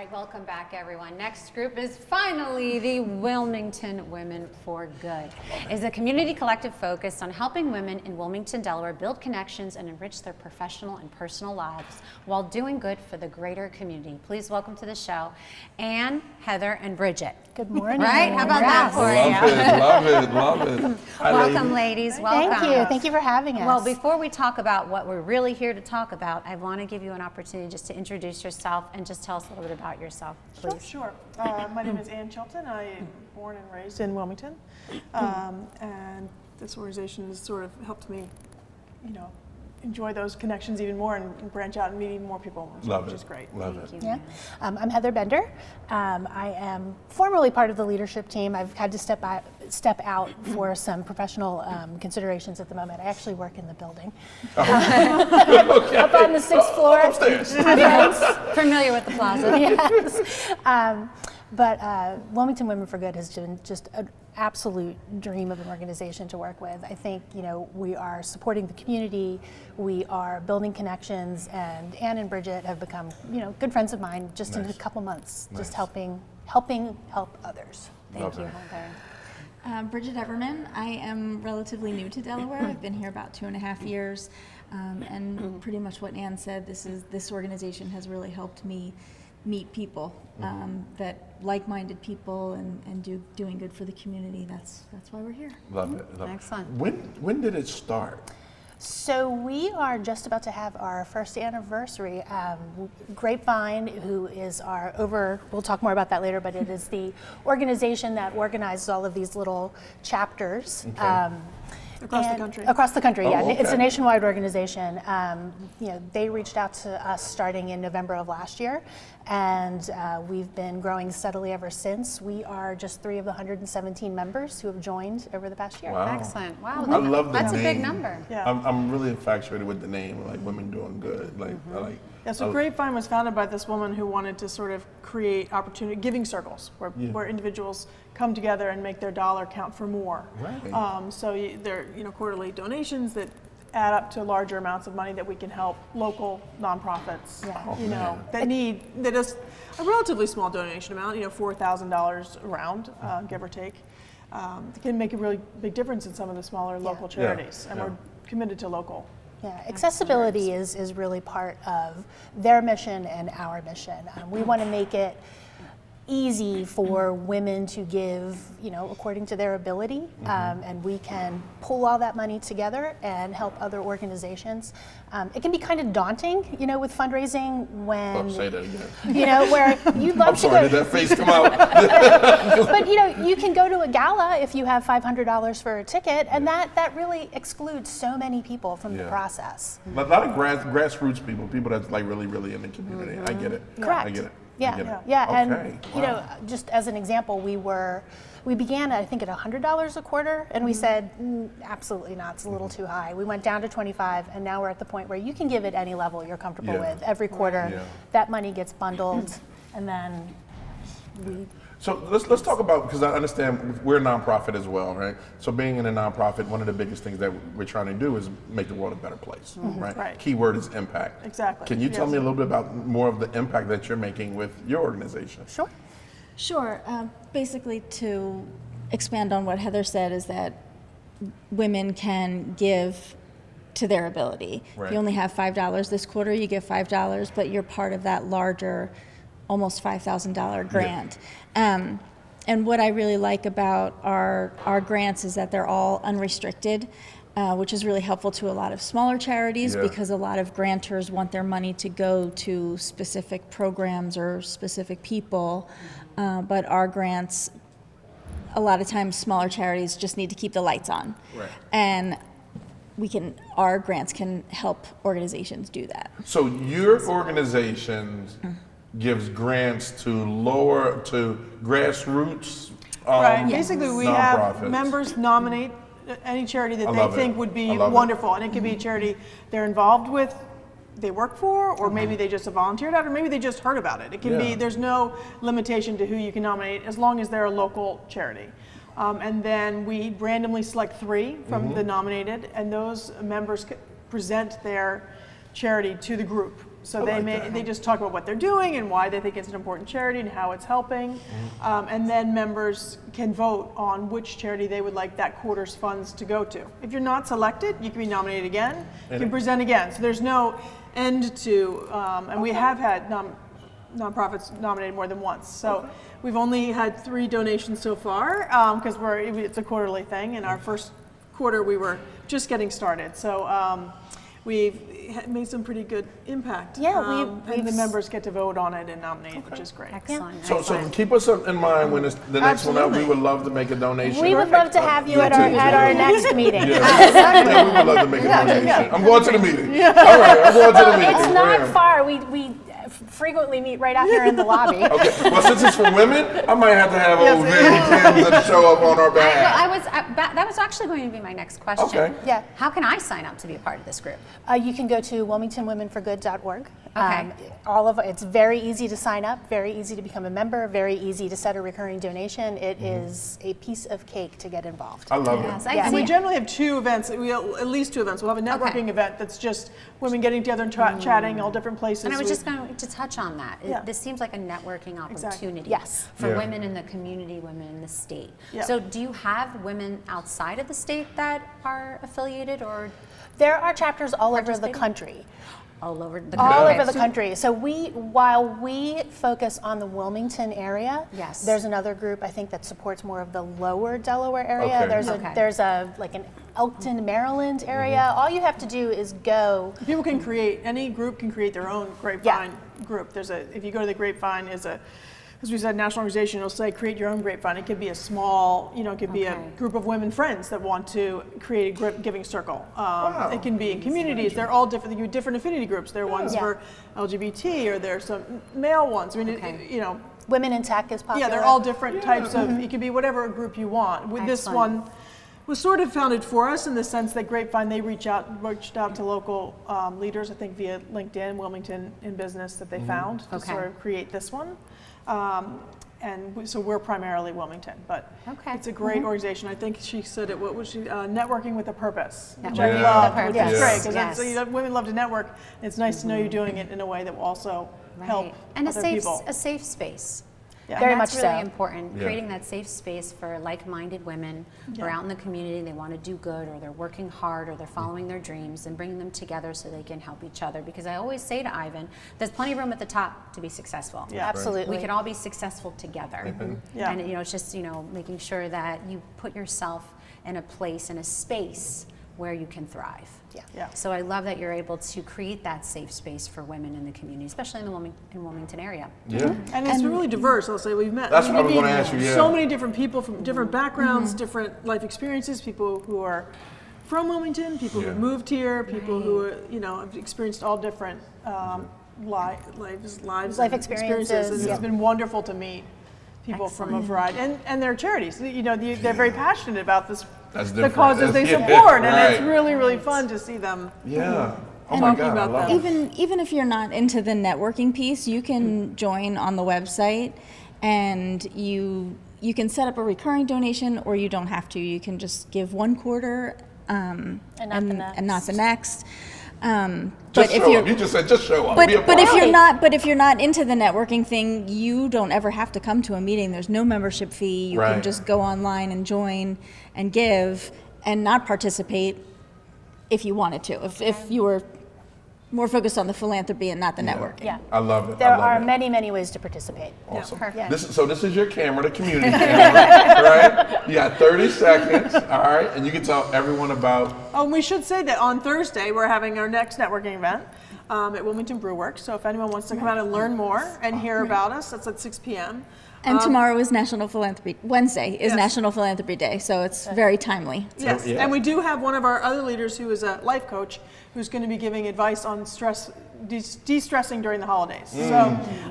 right, welcome back, everyone. Next group is finally the Wilmington Women for Good. It's a community collective focused on helping women in Wilmington, Delaware build connections and enrich their professional and personal lives while doing good for the greater community. Please welcome to the show Ann, Heather, and Bridget. Good morning. Right? How about that for you? Love it. Hi, welcome, ladies. Welcome. Thank you. Thank you for having us. Well, before we talk about what we're really here to talk about, I want to give you an opportunity just to introduce yourself and just tell us a little bit about yourself, please. Sure. My name is Ann Chilton. I am born and raised in Wilmington, and this organization has sort of helped me, enjoy those connections even more and branch out and meet even more people, which is great. Love it. Yeah. I'm Heather Bender. I am formerly part of the leadership team. I've had to step out for some professional considerations at the moment. I actually work in the building. Okay. Up on the 6th floor. Upstairs. Familiar with the plaza. Yes. But Wilmington Women for Good has been just an absolute dream of an organization to work with. I think, we are supporting the community, we are building connections, and Ann and Bridget have become, good friends of mine just in a couple months, just helping help others. Thank you, Heather. Bridget Everman. I am relatively new to Delaware. I've been here about 2.5 years, and pretty much what Ann said, this organization has really helped me meet people, that like-minded people, and doing good for the community. That's why we're here. Love it. Excellent. When did it start? So we are just about to have our first anniversary. Grapevine, who is we'll talk more about that later, but it is the organization that organizes all of these little chapters. Okay. Across the country. Across the country, yeah. Okay. It's a nationwide organization. They reached out to us starting in November of last year, and we've been growing steadily ever since. We are just 3 of the 117 members who have joined over the past year. Wow. Excellent. Wow. I love the That's name. a big number. Yeah. I'm really infatuated with the name, like Women Doing Good. So Grapevine was founded by this woman who wanted to sort of create giving circles where individuals come together and make their dollar count for more. Right. They're quarterly donations that add up to larger amounts of money that we can help local nonprofits. That is a relatively small donation amount, $4,000 around, give or take. It can make a really big difference in some of the smaller local charities, and we're committed to local. Yeah, accessibility is really part of their mission and our mission. We want to make it easy for women to give, according to their ability, and we can pull all that money together and help other organizations. It can be kind of daunting, with fundraising when, say that again. Where you'd love I'm sorry, to go. did that face come out? But you can go to a gala if you have $500 for a ticket, and that really excludes so many people from the process. A lot of grassroots people that's like really, really in the community. I get it. Correct. I get it. Yeah, I get it. yeah, Okay. and just as an example, we began I think at $100 a quarter, and we said absolutely not, it's a little too high. We went down to 25, and now we're at the point where you can give at any level you're comfortable with. Every quarter, that money gets bundled, and then we. So let's talk about, because I understand we're a nonprofit as well, right? So being in a nonprofit, one of the biggest things that we're trying to do is make the world a better place, right? Right. Key word is impact. Exactly. Can you tell me a little bit about more of the impact that you're making with your organization? Sure. Sure. Basically, to expand on what Heather said, is that women can give to their ability. Right. If you only have $5 this quarter, you give $5, but you're part of that larger, almost $5,000 grant. And what I really like about our grants is that they're all unrestricted, which is really helpful to a lot of smaller charities because a lot of grantors want their money to go to specific programs or specific people. But our grants, a lot of times smaller charities just need to keep the lights on. Right. And our grants can help organizations do that. So your organization gives grants to grassroots Right. Basically, we have nonprofits. members nominate any charity that I they love think it. would be I love it. wonderful, and it could be a charity they're involved with, they work for, or maybe they just volunteered at, or maybe they just heard about it. It can be, there's no limitation to who you can nominate as long as they're a local charity. And then we randomly select 3 from the nominated, and those members present their charity to the group. So they just talk about what they're doing and why they think it's an important charity and how it's helping. And then members can vote on which charity they would like that quarter's funds to go to. If you're not selected, you can be nominated again. You can present again. So there's no end to, and we have had nonprofits nominated more than once. So we've only had 3 donations so far because it's a quarterly thing. In our first quarter, we were just getting started. So we've made some pretty good impact. Yeah, and the members get to vote on it and nominate, which is great. Excellent. So keep us in mind when it's the next one out. We would love to make a donation. We would love to have you at our next meeting. Yeah, we would love to make a donation. I'm going to the meeting. All right, I'm going to the meeting. It's not far. We frequently meet right out here in the lobby. Okay. Well, since it's for women, I might have to have old Vandy Kim to show up on our behalf. That was actually going to be my next question. Okay. Yeah. How can I sign up to be a part of this group? You can go to WilmingtonWomenForGood.org. Okay. It's very easy to sign up, very easy to become a member, very easy to set a recurring donation. It is a piece of cake to get involved. I love Yes, it. I Yeah. And we see. generally have 2 events, at least 2 events. We'll have a networking event that's just women getting together and chatting all different places. And I was just going to touch on that. Yeah. This seems like a networking opportunity Yes. for Yeah. women in the community, women in the state. Yeah. So do you have women outside of the state that are affiliated or There are chapters all over the Participating? country. all over the All country? over the country. So while we focus on the Wilmington area, Yes. there's another group I think that supports more of the lower Delaware area. Okay. There's like an Elkton, Maryland area. All you have to do is go. People can any group can create their own Grapevine group. If you go to the Grapevine, as we said, national organization, it'll say create your own Grapevine. It could be a small, it could be a group of women friends that want to create a giving circle. It can be in communities. They're all different. You have different affinity groups. There are ones for LGBT, or there's some male ones. I mean, Women in tech is popular. yeah, they're all different types of. It could be whatever group you want. With this Excellent. one was sort of founded for us in the sense that Grapevine, they reached out to local leaders, I think via LinkedIn, Wilmington in Business, that they found to sort of create this one. So we're primarily Wilmington, but it's a great organization. I think she said it. What was she? Networking with a purpose, which I love. Which is great because women love to network. It's nice to know you're doing it in a way that will also help and other a people. safe space. Yeah. Very And that's much really so. important, Yeah. creating that safe space for like-minded women who are out in the community, they want to do good, or they're working hard, or they're following their dreams, and bringing them together so they can help each other. Because I always say to Ivan, there's plenty of room at the top to be successful. Yeah. Absolutely. We can all be successful together. Yeah. And it's just, making sure that you put yourself in a place, in a space where you can thrive. Yeah. So I love that you're able to create that safe space for women in the community, especially in the Wilmington area. Yeah. And it's really diverse. I'll say we've met. That's what I was meet gonna ask you, yeah. So many different people from different backgrounds, different life experiences. People who are from Wilmington, people who moved here, people who are, have experienced all different life experiences. And it's been wonderful to meet people from a variety, and their charities. They're very passionate about this. That's the different. causes they Yeah, support, and right. it's really, really fun to see them. Yeah. Oh And my talking God, I about love that. it. Even if you're not into the networking piece, you can join on the website, and you can set up a recurring donation, or you don't have to. You can just give one quarter and not the next. Just show up. You just said just show up. But Be a but if part. you're not into the networking thing, you don't ever have to come to a meeting. There's no membership fee. You can Right. just go online and join and give and not participate if you wanted to. If you were more focused on the philanthropy and not the networking. Yeah. I love it. There I love are it. many, many ways to participate. Awesome. Perfect. This is your camera, the community camera, right? You got 30 seconds, all right? And you can tell everyone about. Oh, and we should say that on Thursday we're having our next networking event at Wilmington Brew Works. So if anyone wants to come out and learn more and hear about us, that's at 6 p.m. And tomorrow is National Philanthropy. Wednesday is Yes. National Philanthropy Day, so it's very timely. Yes, yeah. and we do have one of our other leaders who is a life coach who's going to be giving advice on de-stressing during the holidays. So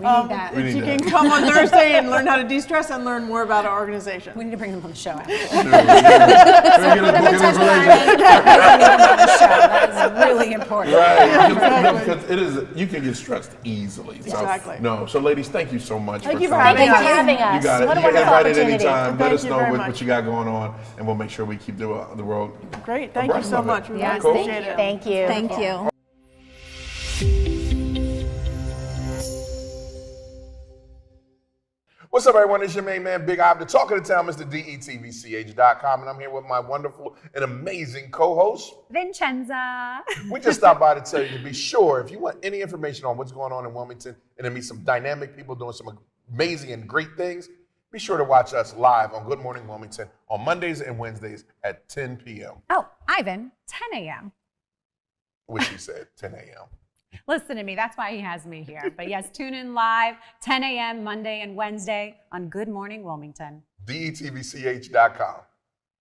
that. We if need you that. can come on Thursday and learn how to de-stress and learn more about our organization. We need to bring them on the show. Actually. That is really important. Right, because you can get stressed easily. So, Exactly. No, so ladies, thank you so much. Thank you for Thank having you for us. having us. You got it. What a You get wonderful invited opportunity. anytime. Let Thank us you know very what much. you got going on, and we'll make sure we keep the world. Great, thank you abreast so of it. much. We Yes, really thank appreciate you. it. Thank Thank you. you. What's up, everyone? It's your main man, Big Ob, the talk of the town, Mr. DETVCH.com, and I'm here with my wonderful and amazing co-host, Vincenza. We just stopped by to tell you to be sure, if you want any information on what's going on in Wilmington and to meet some dynamic people doing some amazing and great things, be sure to watch us live on Good Morning Wilmington on Mondays and Wednesdays at 10 p.m. Oh, Ivan, 10 a.m. Which he said, 10 a.m. Listen to me. That's why he has me here. But yes, tune in live, 10 a.m. Monday and Wednesday on Good Morning Wilmington. DETVCH.com.